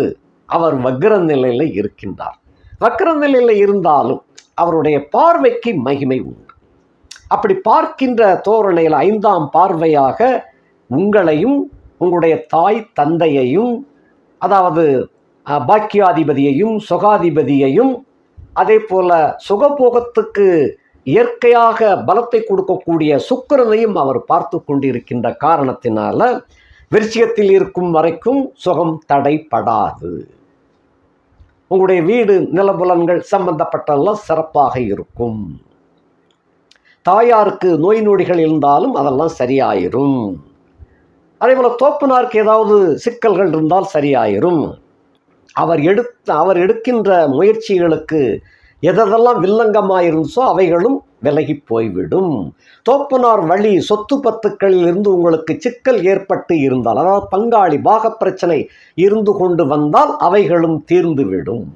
அவர் வக்ர நிலையில் இருக்கின்றார். வக்ர நிலையில் இருந்தாலும் அவருடைய பார்வைக்கு மகிமை உண்டு. அப்படி பார்க்கின்ற தோரணையில் 5ஆம் பார்வையாக உங்களையும் உங்களுடைய தாய் தந்தையையும், அதாவது பாக்கியாதிபதியையும் சுகாதிபதியையும், அதே போல சுகபோகத்துக்கு இயற்கையாக பலத்தை கொடுக்கக்கூடிய சுக்கிரனையும் அவர் பார்த்து கொண்டிருக்கின்ற காரணத்தினால விருச்சிகத்தில் இருக்கும் வரைக்கும் சுகம் தடைப்படாது. உங்களுடைய வீடு நிலபுலன்கள் சம்பந்தப்பட்டெல்லாம் சிறப்பாக இருக்கும். தாயாருக்கு நோய் நொடிகள் இருந்தாலும் அதெல்லாம் சரியாயிரும். அதே போல் தோப்பனாருக்கு ஏதாவது சிக்கல்கள் இருந்தால் சரியாயிரும். அவர் எடுக்கின்ற முயற்சிகளுக்கு எதெல்லாம் வில்லங்கமாக இருந்துச்சோ அவைகளும் விலகி போய்விடும். தோப்பனார் வழி சொத்து பத்துக்களில் இருந்து உங்களுக்கு சிக்கல் ஏற்பட்டு இருந்தால், அதாவது பங்காளி பாக பிரச்சனை இருந்து கொண்டு வந்தால் அவைகளும் தீர்ந்துவிடும்.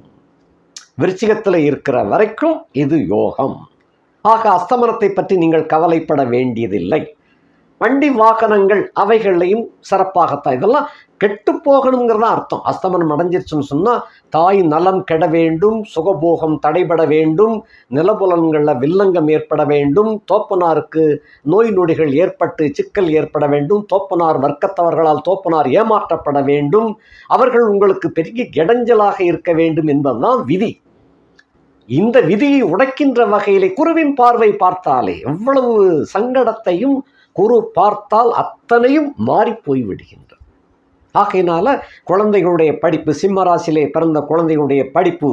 விருச்சிகத்தில் இருக்கிற வரைக்கும் இது யோகம். ஆக அஸ்தமனத்தை பற்றி நீங்கள் கவலைப்பட வேண்டியதில்லை. வண்டி வாகனங்கள் அவைகளையும் சிறப்பாகத்தான். இதெல்லாம் கெட்டு போகணுங்கிறதா அர்த்தம். அஸ்தமனம் அடைஞ்சிருச்சுன்னு சொன்னால் தாய் நலம் கெட வேண்டும், சுகபோகம் தடைபட வேண்டும், நிலபுலன்களில் வில்லங்கம் ஏற்பட வேண்டும், தோப்பனாருக்கு நோய் நொடிகள் ஏற்பட்டு சிக்கல் ஏற்பட வேண்டும், தோப்பனார் வர்க்கத்தவர்களால் தோப்பனார் ஏமாற்றப்பட வேண்டும், அவர்கள் உங்களுக்கு பெரிய இடைஞ்சலாக இருக்க வேண்டும் என்பதுதான் விதி. இந்த விதியை உடைக்கின்ற வகையிலே குருவின் பார்வை பார்த்தாலே எவ்வளவு சங்கடத்தையும் குரு பார்த்தால் அத்தனையும் மாறி போய்விடுகின்றது. ஆகையினால குழந்தைகளுடைய படிப்பு, சிம்மராசியிலே பிறந்த குழந்தைகளுடைய படிப்பு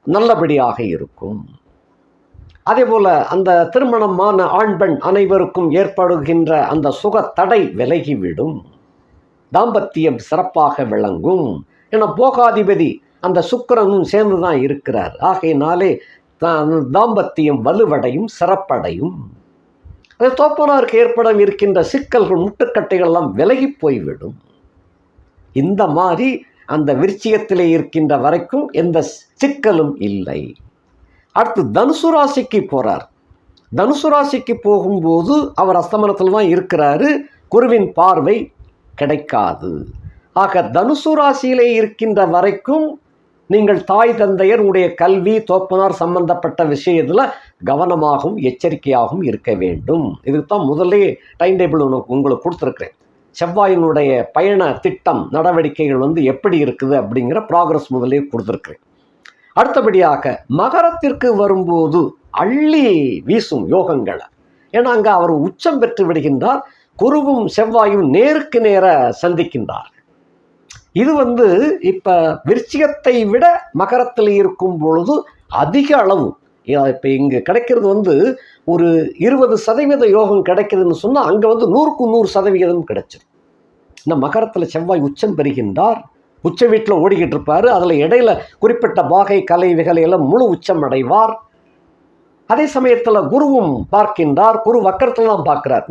நல்லபடியாக இருக்கும். அதே போல அந்த திருமணமான ஆண் பெண் அனைவருக்கும் ஏற்படுகின்ற அந்த சுக தடை விலகிவிடும், தாம்பத்தியம் சிறப்பாக விளங்கும். ஏன்னா போகாதிபதி அந்த சுக்கிரனும் சேர்ந்து தான் இருக்கிறார். ஆகையினாலே தாம்பத்தியம் வலுவடையும், சிறப்படையும். அது தோப்பனாருக்கு ஏற்பட இருக்கின்ற சிக்கல்கள், முட்டுக்கட்டைகள் எல்லாம் விலகி போய்விடும். இந்த மாதிரி அந்த விருச்சிகத்திலே இருக்கின்ற வரைக்கும் எந்த சிக்கலும் இல்லை. அடுத்து தனுசு ராசிக்கு போகிறார். தனுசு ராசிக்கு போகும்போது அவர் அஸ்தமனத்தில் தான் இருக்கிறாரு, குருவின் பார்வை கிடைக்காது. ஆக தனுசு ராசியிலே இருக்கின்ற வரைக்கும் நீங்கள் தாய் தந்தையர் உடைய கல்வி, தோப்பனார் சம்பந்தப்பட்ட விஷயத்தில் கவனமாகவும் எச்சரிக்கையாகவும் இருக்க வேண்டும். இதுக்கு தான் முதலே டைம் டேபிள் உங்களுக்கு கொடுத்துருக்குறேன். செவ்வாயினுடைய பயண திட்டம் நடவடிக்கைகள் எப்படி இருக்குது அப்படிங்கிற ப்ராக்ரஸ் முதலே கொடுத்துருக்குறேன். அடுத்தபடியாக மகரத்திற்கு வரும்போது அள்ளி வீசும் யோகங்களை. ஏன்னா அங்கே அவர் உச்சம் பெற்று விடுகின்றார், குருவும் செவ்வாயும் நேருக்கு நேர சந்திக்கின்றார். இது இப்போ விருச்சிகத்தை விட மகரத்தில் இருக்கும் பொழுது அதிக அளவு. இப்போ இங்கே கிடைக்கிறது ஒரு 20% யோகம் கிடைக்குதுன்னு சொன்னால் அங்கே 100க்கு 100% கிடைச்சிடும். இந்த மகரத்தில் செவ்வாய் உச்சம் பெறுகின்றார், உச்ச வீட்டில் ஓடிக்கிட்டு இருப்பார். அதில் இடையில குறிப்பிட்ட பாகை கலை விகலையெல்லாம் முழு உச்சம் அடைவார். அதே சமயத்தில் குருவும் பார்க்கின்றார், குரு வக்கரத்தில் தான் பார்க்கிறார்.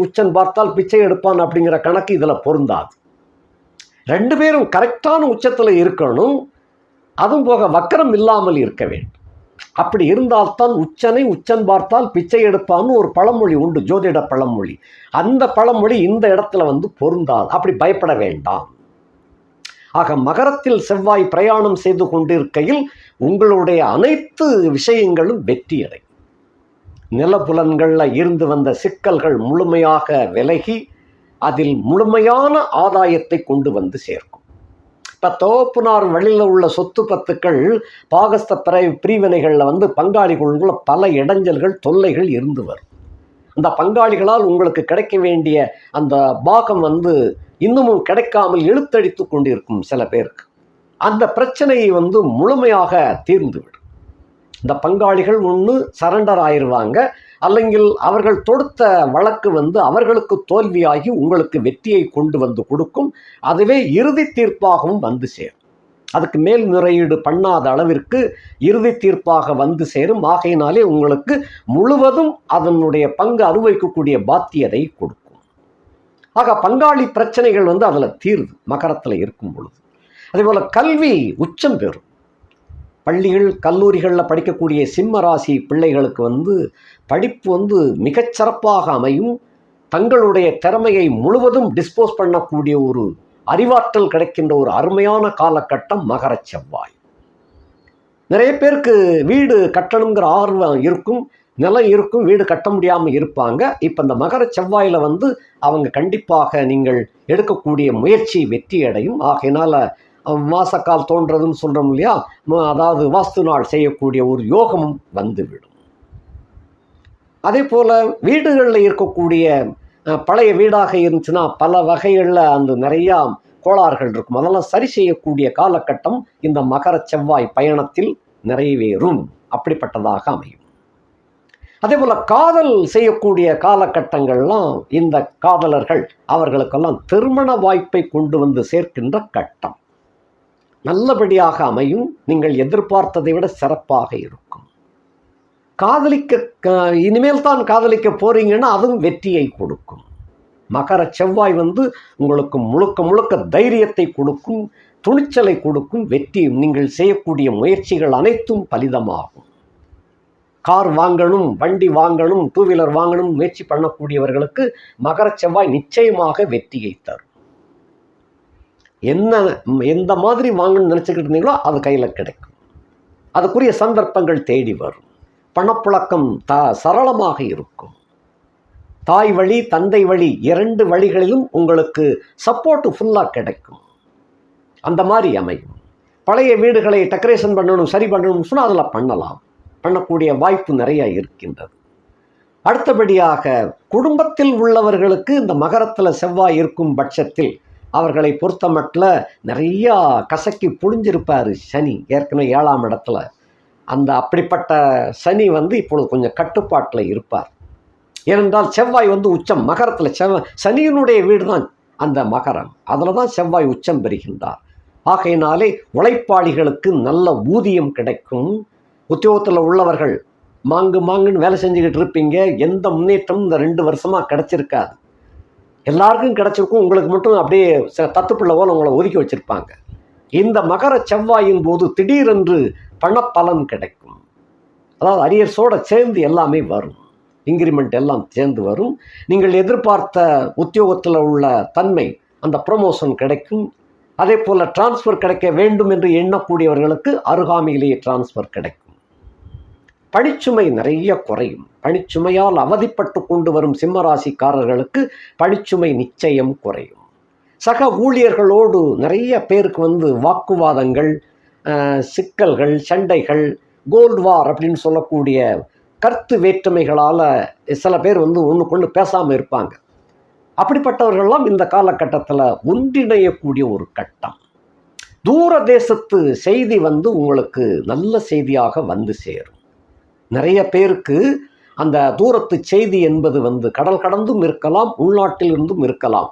உச்சன் பார்த்தால் பிச்சை எடுப்பான் அப்படிங்கிற கணக்கு இதில் பொருந்தாது. ரெண்டு பேரும் கரெக்டான உச்சத்தில் இருக்கணும், அதுவும் போக வக்கரம் இல்லாமல் இருக்க வேண்டும். அப்படி இருந்தால்தான் உச்சன் பார்த்தால் பிச்சை எடுப்பான்னு ஒரு பழமொழி உண்டு, ஜோதிட பழமொழி. அந்த பழமொழி இந்த இடத்துல பொருந்தாது. அப்படி பயப்பட வேண்டாம். ஆக மகரத்தில் செவ்வாய் பிரயாணம் செய்து கொண்டிருக்கையில் உங்களுடைய அனைத்து விஷயங்களும் வெற்றியடை. நிலப்புலன்களில் இருந்து வந்த சிக்கல்கள் முழுமையாக விலகி அதில் முழுமையான ஆதாயத்தை கொண்டு சேர்க்கும். இப்போ தோப்புனார் வழியில் உள்ள சொத்து பத்துக்கள் பாகஸ்த பிரிவினைகளில் பங்காளிகளுக்குள்ள பல இடைஞ்சல்கள், தொல்லைகள் இருந்து வரும். அந்த பங்காளிகளால் உங்களுக்கு கிடைக்க வேண்டிய அந்த பாகம் இன்னமும் கிடைக்காமல் இழுத்தடித்து கொண்டிருக்கும் சில பேருக்கு. அந்த பிரச்சனையை முழுமையாக தீர்ந்துவிடும். இந்த பங்காளிகள் ஒன்று சரண்டர் ஆயிடுவாங்க, அல்லங்கில் அவர்கள் தொடுத்த வழக்கு அவர்களுக்கு தோல்வியாகி உங்களுக்கு வெற்றியை கொண்டு கொடுக்கும். அதுவே இறுதி தீர்ப்பாகவும் சேரும். அதுக்கு மேல் முறையீடு பண்ணாத அளவிற்கு இறுதி தீர்ப்பாக சேரும். ஆகையினாலே உங்களுக்கு முழுவதும் அதனுடைய பங்கு அனுபவிக்கக்கூடிய பாத்தியதை கொடுக்கும். ஆக பங்காளி பிரச்சனைகள் அதில் தீர்வு மகரத்தில் இருக்கும் பொழுது. அதே போல் கல்வி உச்சம் பெறும். பள்ளிகள் கல்லூரிகளில் படிக்கக்கூடிய சிம்ம ராசி பிள்ளைகளுக்கு படிப்பு மிகச்சிறப்பாக அமையும். தங்களுடைய திறமையை முழுவதும் டிஸ்போஸ் பண்ணக்கூடிய ஒரு அறிவாற்றல் கிடைக்கின்ற ஒரு அருமையான காலகட்டம் மகர செவ்வாய். நிறைய பேருக்கு வீடு கட்டணுங்கிற ஆர்வம் இருக்கும், நிலம் இருக்கும், வீடு கட்ட முடியாமல் இருப்பாங்க. இப்போ இந்த மகர செவ்வாயில் அவங்க கண்டிப்பாக நீங்கள் எடுக்கக்கூடிய முயற்சி வெற்றி அடையும். ஆகையினால் மாசக்கால் தோன்றதுன்னு சொல்கிறோம் இல்லையா, அதாவது வாஸ்து நாள் செய்யக்கூடிய ஒரு யோகமும் வந்துவிடும். அதே போல் வீடுகளில் இருக்கக்கூடிய பழைய வீடாக இருந்துச்சுன்னா பல வகைகளில் அந்த நிறையா கோளாறுகள் இருக்கும். அதெல்லாம் சரி செய்யக்கூடிய காலகட்டம் இந்த மகர செவ்வாய் பயணத்தில் நிறைவேறும். அப்படிப்பட்டதாக அமையும். அதே போல் காதல் செய்யக்கூடிய காலகட்டங்கள்லாம் இந்த காதலர்கள் அவர்களுக்கெல்லாம் திருமண வாய்ப்பை கொண்டு சேர்க்கின்ற கட்டம் நல்லபடியாக அமையும். நீங்கள் எதிர்பார்த்ததை விட சிறப்பாக இருக்கும். இனிமேல் தான் காதலிக்க போறீங்கன்னா அதுவும் வெற்றியை கொடுக்கும். மகர செவ்வாய் உங்களுக்கு முழுக்க தைரியத்தை கொடுக்கும், துணிச்சலை கொடுக்கும், வெற்றி. நீங்கள் செய்யக்கூடிய முயற்சிகள் அனைத்தும் பலிதமாகும். கார் வாங்கணும், வண்டி வாங்கணும், டூ வீலர் வாங்கணும் முயற்சி பண்ணக்கூடியவர்களுக்கு மகர செவ்வாய் நிச்சயமாக வெற்றியை தரும். எந்த மாதிரி வாங்கணும்னு நினச்சிக்கிட்டு இருந்தீங்களோ அது கையில் கிடைக்கும். அதுக்குரிய சந்தர்ப்பங்கள் தேடி வரும். பணப்புழக்கம் சரளமாக இருக்கும். தாய் வழி தந்தை வழி 2 வழிகளிலும் உங்களுக்கு சப்போர்ட்டு ஃபுல்லாக கிடைக்கும். அந்த மாதிரி அமையும். பழைய வீடுகளை டெக்கரேஷன் பண்ணணும், சரி பண்ணணும்னு சொன்னால் அதில் பண்ணக்கூடிய வாய்ப்பு நிறையா இருக்கின்றது. அடுத்தபடியாக குடும்பத்தில் உள்ளவர்களுக்கு இந்த மகரத்தில் செவ்வாய் இருக்கும் பட்சத்தில் அவர்களை பொறுத்த மட்டில் நிறையா கசக்கி புழிஞ்சிருப்பார் சனி. ஏற்கனவே 7ஆம் இடத்துல அப்படிப்பட்ட சனி இப்பொழுது கொஞ்சம் கட்டுப்பாட்டில் இருப்பார். ஏனென்றால் செவ்வாய் உச்சம் மகரத்தில். சனியினுடைய வீடு தான் அந்த மகரம். அதில் தான் செவ்வாய் உச்சம் பெறுகின்றார். ஆகையினாலே உழைப்பாளிகளுக்கு நல்ல ஊதியம் கிடைக்கும். உத்தியோகத்தில் உள்ளவர்கள் மாங்குன்னு வேலை செஞ்சுக்கிட்டு இருப்பீங்க. எந்த முன்னேற்றமும் இந்த 2 வருஷமாக கிடைச்சிருக்காது. எல்லாருக்கும் கிடைச்சிருக்கும், உங்களுக்கு மட்டும் அப்படியே தத்துப்பிள்ளை போல் உங்களை ஒதுக்கி வச்சுருப்பாங்க. இந்த மகர செவ்வாயின் போது திடீரென்று பணப்பலன் கிடைக்கும். அதாவது அரியர்ஸோடு சேர்ந்து எல்லாமே வரும். இன்க்ரிமெண்ட் எல்லாம் சேர்ந்து வரும். நீங்கள் எதிர்பார்த்த உத்தியோகத்தில் உள்ள தன்மை, அந்த ப்ரொமோஷன் கிடைக்கும். அதே போல் டிரான்ஸ்ஃபர் கிடைக்க வேண்டும் என்று எண்ணக்கூடியவர்களுக்கு அருகாமையிலேயே டிரான்ஸ்ஃபர் கிடைக்கும். பணிச்சுமை நிறைய குறையும். பணிச்சுமையால் அவதிப்பட்டு கொண்டு வரும் சிம்மராசிக்காரர்களுக்கு பணிச்சுமை நிச்சயம் குறையும். சக ஊழியர்களோடு நிறைய பேருக்கு வாக்குவாதங்கள், சிக்கல்கள், சண்டைகள், கோல்டு வார் அப்படின்னு சொல்லக்கூடிய கருத்து வேற்றுமைகளால் சில பேர் ஒன்றுக்கொன்று பேசாமல் இருப்பாங்க. அப்படிப்பட்டவர்கள்லாம் இந்த காலகட்டத்தில் ஒன்றிணையக்கூடிய ஒரு கட்டம். தூர தேசத்து செய்தி உங்களுக்கு நல்ல செய்தியாக சேரும். நிறைய பேருக்கு அந்த தூரத்து செய்தி என்பது கடல் கடந்தும் இருக்கலாம், உள்நாட்டில் இருந்தும் இருக்கலாம்.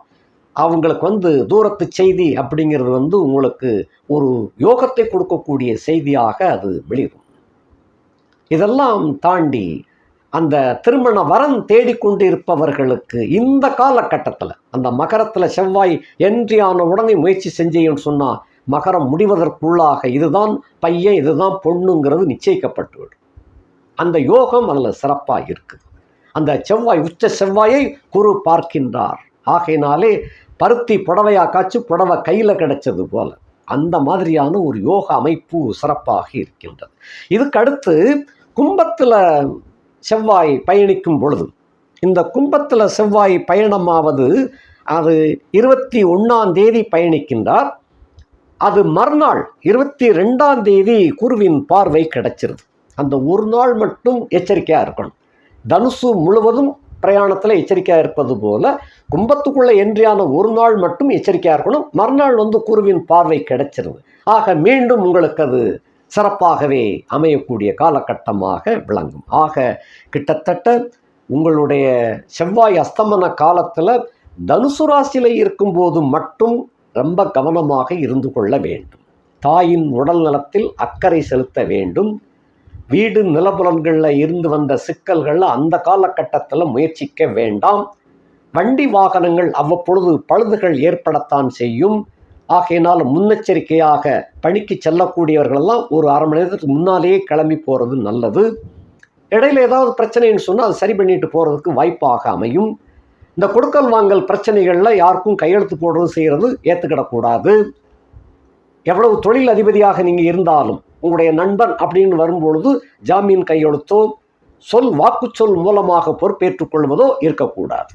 அவங்களுக்கு தூரத்து செய்தி அப்படிங்கிறது உங்களுக்கு ஒரு யோகத்தை கொடுக்கக்கூடிய செய்தியாக அது வெளிவரும். இதெல்லாம் தாண்டி அந்த திருமண வரன் தேடிக்கொண்டு இருப்பவர்களுக்கு இந்த காலகட்டத்தில் அந்த மகரத்தில் செவ்வாய் என்ட்ரியான உடனே முயற்சி செஞ்சேன்னு சொன்னால் மகரம் முடிவதற்குள்ளாக இதுதான் பையன் இதுதான் பொண்ணுங்கிறது நிச்சயிக்கப்பட்டுவிடும். அந்த யோகம் அதில் சிறப்பாக இருக்குது. அந்த செவ்வாய் உச்ச செவ்வாயை குரு பார்க்கின்றார். ஆகையினாலே பருத்தி புடவையா காய்ச்சி புடவை கையில் கிடைச்சது போல அந்த மாதிரியான ஒரு யோக அமைப்பு சிறப்பாக இருக்கின்றது. இதுக்கு அடுத்து கும்பத்தில் செவ்வாய் பயணிக்கும் பொழுது, இந்த கும்பத்தில் செவ்வாய் பயணமாவது அது 21ஆம் தேதி பயணிக்கின்றார். அது மறுநாள் 22ஆம் தேதி குருவின் பார்வை கிடைச்சிருது. அந்த ஒரு நாள் மட்டும் எச்சரிக்கையாக இருக்கணும். தனுசு முழுவதும் பிரயாணத்தில் எச்சரிக்கையாக இருப்பது போல கும்பத்துக்குள்ளே என்ட்ரியான ஒரு நாள் மட்டும் எச்சரிக்கையாக இருக்கணும். மறுநாள் குருவின் பார்வை கிடைச்சிருது. ஆக மீண்டும் உங்களுக்கு அது சிறப்பாகவே அமையக்கூடிய காலகட்டமாக விளங்கும். ஆக கிட்டத்தட்ட உங்களுடைய செவ்வாய் அஸ்தமன காலத்தில் தனுசு ராசியில் இருக்கும்போது மட்டும் ரொம்ப கவனமாக இருந்து கொள்ள வேண்டும். தாயின் உடல் நலத்தில் அக்கறை செலுத்த வேண்டும். வீடு நிலபுலன்களில் இருந்து வந்த சிக்கல்களில் அந்த காலகட்டத்தில் முயற்சிக்க வேண்டாம். வண்டி வாகனங்கள் அவ்வப்பொழுது பழுதுகள் ஏற்படத்தான் செய்யும். ஆகையினால் முன்னெச்சரிக்கையாக பணிக்கு செல்லக்கூடியவர்களெல்லாம் ஒரு அரை மணி நேரத்துக்கு முன்னாலேயே கிளம்பி போகிறது நல்லது. இடையில ஏதாவது பிரச்சனைன்னு சொன்னால் அது சரி பண்ணிட்டு போகிறதுக்கு வாய்ப்பாக அமையும். இந்த கொடுக்கல் வாங்கல் பிரச்சனைகளில் யாருக்கும் கையெழுத்து போடுறது செய்கிறது ஏற்றுக்கிடக்கூடாது. எவ்வளவு தொழில் அதிபதியாக நீங்கள் இருந்தாலும் உங்களுடைய நண்பன் அப்படின்னு வரும்பொழுது ஜாமீன் கையெழுத்தோ வாக்குச்சொல் மூலமாக பொறுப்பேற்றுக் கொள்வதோ இருக்கக்கூடாது.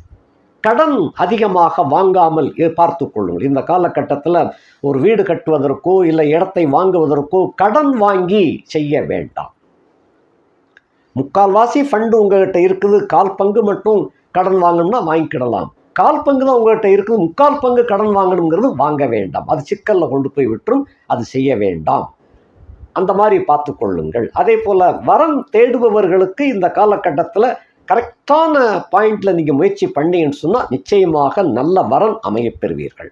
கடன் அதிகமாக வாங்காமல் பார்த்து கொள்ளுங்கள். இந்த காலகட்டத்தில் ஒரு வீடு கட்டுவதற்கோ இல்லை இடத்தை வாங்குவதற்கோ கடன் வாங்கி செய்ய வேண்டாம். முக்கால்வாசி ஃபண்டு உங்கள்கிட்ட இருக்குது, 1/4 பங்கு மட்டும் கடன் வாங்கணும்னா வாங்கிக்கிடலாம். 1/4 பங்கு தான் உங்கள்கிட்ட இருக்குது, 3/4 பங்கு கடன் வாங்கணுங்கிறது வாங்க வேண்டாம். அது சிக்கலில் கொண்டு போய் விட்டுரும். அது செய்ய வேண்டாம். அந்த மாதிரி பார்த்து கொள்ளுங்கள். அதே போல் வரன் தேடுபவர்களுக்கு இந்த காலகட்டத்தில் கரெக்டான பாயிண்டில் நீங்கள் முயற்சி பண்ணீங்கன்னு சொன்னால் நிச்சயமாக நல்ல வரன் அமையப் பெறுவீர்கள்.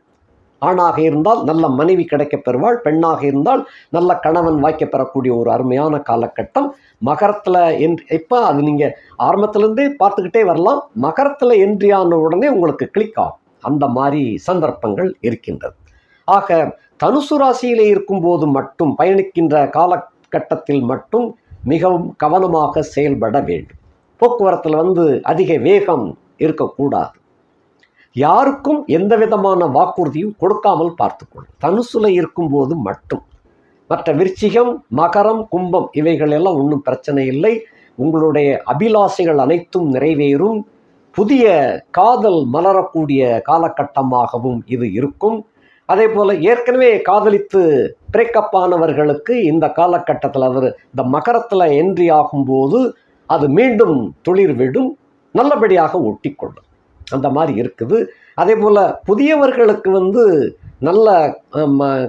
ஆணாக இருந்தால் நல்ல மனைவி கிடைக்கப் பெறுவாள், பெண்ணாக இருந்தால் நல்ல கணவன் வாய்க்கப் பெறக்கூடிய ஒரு அருமையான காலகட்டம் மகரத்தில். இப்போ அது நீங்கள் ஆரம்பத்திலேருந்தே பார்த்துக்கிட்டே வரலாம். மகரத்தில் என்ட்ரியான உடனே உங்களுக்கு கிளிக் ஆகும். அந்த மாதிரி சந்தர்ப்பங்கள் இருக்கின்றது. ஆக தனுசு ராசியிலே இருக்கும்போது மட்டும் பயணிக்கின்ற காலகட்டத்தில் மட்டும் மிகவும் கவனமாக செயல்பட வேண்டும். போக்குவரத்தில் அதிக வேகம் இருக்கக்கூடாது. யாருக்கும் எந்த விதமான வாக்குறுதியும் கொடுக்காமல் பார்த்துக்கொள்ளும். தனுசுல இருக்கும்போது மட்டும். மற்ற விருச்சிகம், மகரம், கும்பம் இவைகள் எல்லாம் ஒன்றும் பிரச்சனை இல்லை. உங்களுடைய அபிலாசைகள் அனைத்தும் நிறைவேறும். புதிய காதல் மலரக்கூடிய காலகட்டமாகவும் இது இருக்கும். அதே போல் ஏற்கனவே காதலித்து பிரேக்கப் ஆனவர்களுக்கு இந்த காலகட்டத்தில் இந்த மகரத்தில் என்ட்ரி ஆகும்போது அது மீண்டும் துளிர்விடும், நல்லபடியாக ஒட்டிக்கொள்ளும். அந்த மாதிரி இருக்குது. அதே போல் புதியவர்களுக்கு நல்ல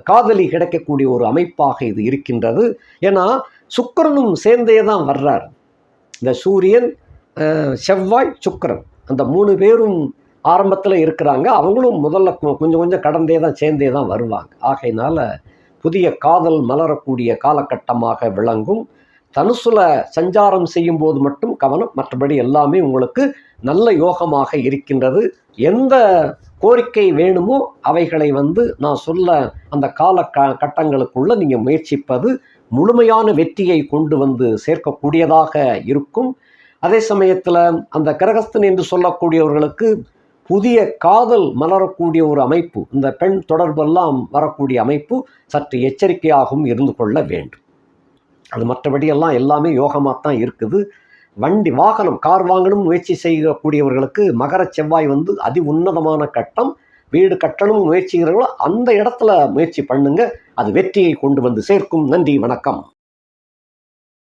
காதலி கிடைக்கக்கூடிய ஒரு அமைப்பாக இது இருக்கின்றது. ஏன்னா சுக்கிரனும் சேர்ந்தே தான் வர்றார். இந்த சூரியன், செவ்வாய், சுக்கிரன் அந்த 3 பேரும் ஆரம்பத்தில் இருக்கிறாங்க. அவங்களும் முதல்ல கொஞ்சம் கொஞ்சம் கடந்தே தான் சேர்ந்தே தான் வருவாங்க. ஆகையினால புதிய காதல் மலரக்கூடிய காலகட்டமாக விளங்கும். தனுசுல சஞ்சாரம் செய்யும் போது மட்டும் கவனம், மற்றபடி எல்லாமே உங்களுக்கு நல்ல யோகமாக இருக்கின்றது. எந்த கோரிக்கை வேணுமோ அவைகளை நான் சொல்ல அந்த கட்டங்களுக்குள்ள நீங்கள் முயற்சிப்பது முழுமையான வெற்றியை கொண்டு சேர்க்கக்கூடியதாக இருக்கும். அதே சமயத்தில் அந்த கிரகஸ்தன் என்று சொல்லக்கூடியவர்களுக்கு புதிய காதல் மலரக்கூடிய ஒரு அமைப்பு, இந்த பெண் தொடர்பெல்லாம் வரக்கூடிய அமைப்பு சற்று எச்சரிக்கையாகவும் இருந்து கொள்ள வேண்டும். அது மற்றபடியெல்லாம் எல்லாமே யோகமாக தான் இருக்குது. வண்டி வாகனம் கார் வாங்கணும் முயற்சி செய்யக்கூடியவர்களுக்கு மகர செவ்வாய் அதி உன்னதமான கட்டம். வீடு கட்டணும் முயற்சிகிறவர்களோ அந்த இடத்துல முயற்சி பண்ணுங்க, அது வெற்றியை கொண்டு சேர்க்கும். நன்றி, வணக்கம்.